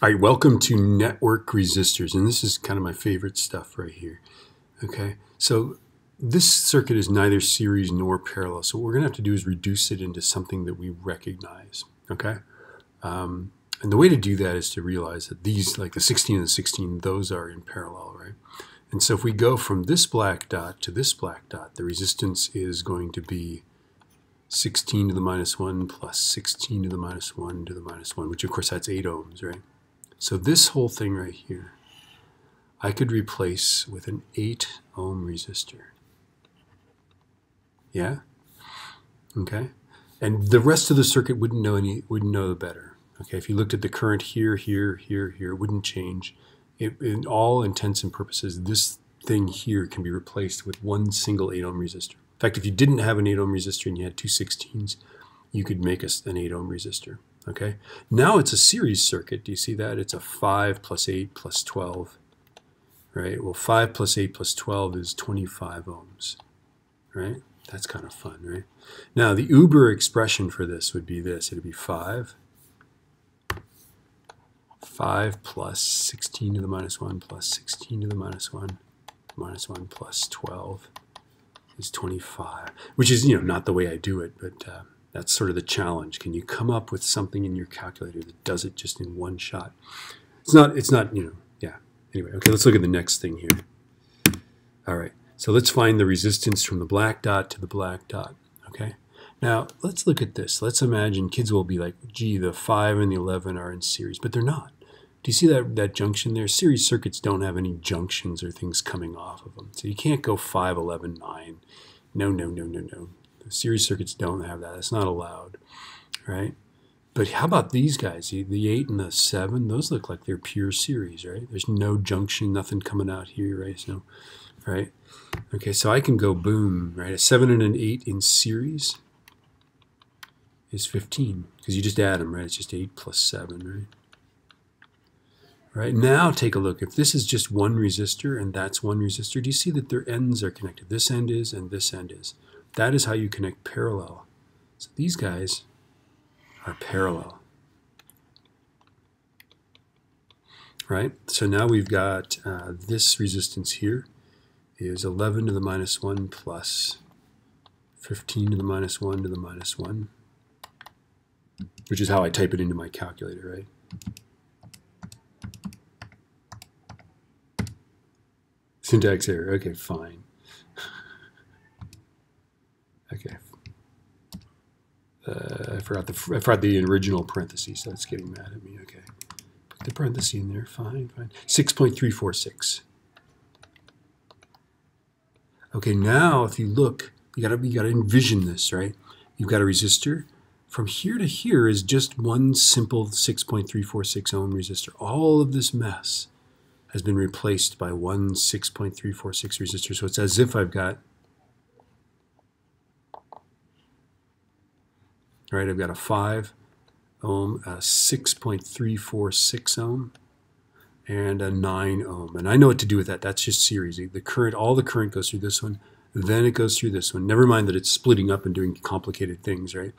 All right, welcome to network resistors, and this is kind of my favorite stuff right here. Okay, so this circuit is neither series nor parallel, so what we're going to have to do is reduce it into something that we recognize. Okay, and the way to do that is to realize that these, like the 16 and the 16, those are in parallel, right? And so if we go from this black dot to this black dot, the resistance is going to be 16 to the minus 1 plus 16 to the minus 1 to the minus 1, which of course that's 8 ohms, right? So this whole thing right here, I could replace with an 8 ohm resistor. Yeah? Okay? And the rest of the circuit wouldn't know better. Okay, if you looked at the current here, here, here, here, it wouldn't change. In all intents and purposes, this thing here can be replaced with one single 8 ohm resistor. In fact, if you didn't have an 8 ohm resistor and you had two 16s, you could make an 8 ohm resistor. Okay, now it's a series circuit. Do you see that? It's a 5 plus 8 plus 12, right? Well, 5 plus 8 plus 12 is 25 ohms, right? That's kind of fun, right? Now, the Uber expression for this would be this. It would be 5 plus 16 to the minus 1 plus 16 to the minus 1 plus 12 is 25, which is, not the way I do it, but that's sort of the challenge. Can you come up with something in your calculator that does it just in one shot? It's not, yeah. Anyway, okay, let's look at the next thing here. All right, so let's find the resistance from the black dot to the black dot, okay? Now, let's look at this. Let's imagine kids will be like, gee, the 5 and the 11 are in series, but they're not. Do you see that junction there? Series circuits don't have any junctions or things coming off of them. So you can't go 5, 11, 9. No. Series circuits don't have that. It's not allowed, right? But how about these guys? The 8 and the 7, those look like they're pure series, right? There's no junction, nothing coming out here, right? So, right? Okay, so I can go boom, right? A 7 and an 8 in series is 15, because you just add them, right? It's just 8 plus 7, right? Right, now take a look. If this is just one resistor and that's one resistor, do you see that their ends are connected? This end is and this end is. That is how you connect parallel. So these guys are parallel. Right? So now we've got this resistance here is 11 to the minus 1 plus 15 to the minus 1 to the minus 1, which is how I type it into my calculator, right? Syntax error. Okay, fine. Okay. I forgot the original parentheses, so it's getting mad at me. Okay. Put the parenthesis in there. Fine. 6.346. Okay, now if you look, you gotta envision this, right? You've got a resistor. From here to here is just one simple 6.346 ohm resistor. All of this mess has been replaced by one 6.346 resistor. So it's as if I've got, right, I've got a 5 ohm, a 6.346 ohm, and a 9 ohm. And I know what to do with that. That's just series. The current, all the current goes through this one, then it goes through this one. Never mind that it's splitting up and doing complicated things, right?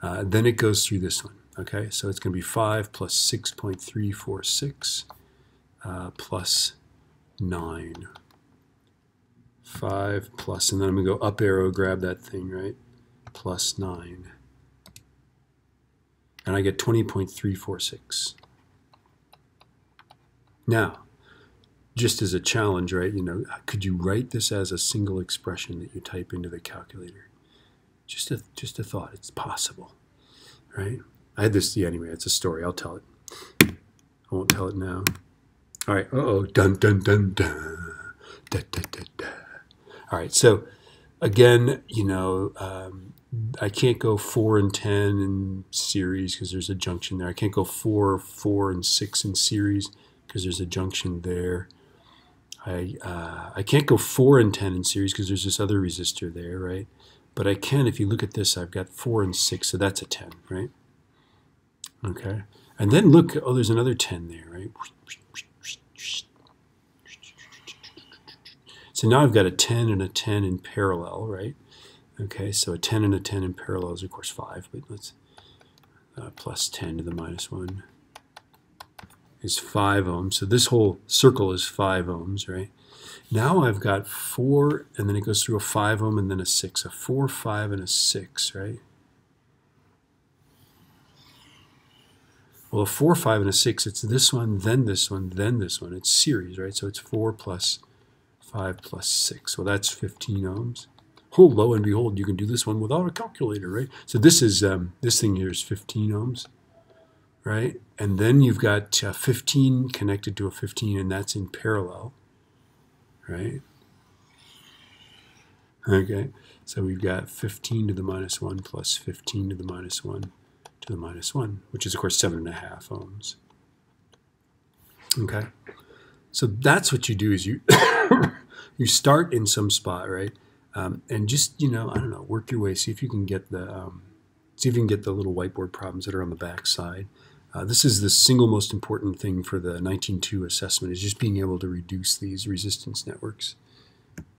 Then it goes through this one, okay? So it's going to be 5 plus 6.346. Plus 9. 5 plus, and then I'm going to go up arrow, grab that thing, right? Plus 9. And I get 20.346. Now, just as a challenge, right, could you write this as a single expression that you type into the calculator? Just a thought. It's possible, right? I had this, anyway, it's a story. I'll tell it. I won't tell it now. All right, dun, dun, dun, dun, da, da, da, da. All right, so again, I can't go 4 and 10 in series because there's a junction there. I can't go 4, 4, and 6 in series because there's a junction there. I can't go 4 and 10 in series because there's this other resistor there, right? But I can, if you look at this, I've got 4 and 6, so that's a 10, right? Okay, and then look, there's another 10 there, right? So now I've got a 10 and a 10 in parallel, right? Okay, so a 10 and a 10 in parallel is, of course, 5, but let's plus 10 to the minus 1 is 5 ohms. So this whole circle is 5 ohms, right? Now I've got 4, and then it goes through a 5 ohm and then a 6. A 4, 5, and a 6, right? Well, a 4, 5, and a 6, it's this one, then this one, then this one. It's series, right? So it's 4 plus 5 plus 6. Well, that's 15 ohms. Oh, lo and behold, you can do this one without a calculator, right? So this is this thing here is 15 ohms, right? And then you've got 15 connected to a 15, and that's in parallel, right? Okay, so we've got 15 to the minus 1 plus 15 to the minus 1 to the minus 1, which is, of course, 7.5 ohms. Okay, so that's what you do is you you start in some spot, right? And just, I don't know, work your way. See if you can get the little whiteboard problems that are on the back side. This is the single most important thing for the 19.2 assessment, is just being able to reduce these resistance networks.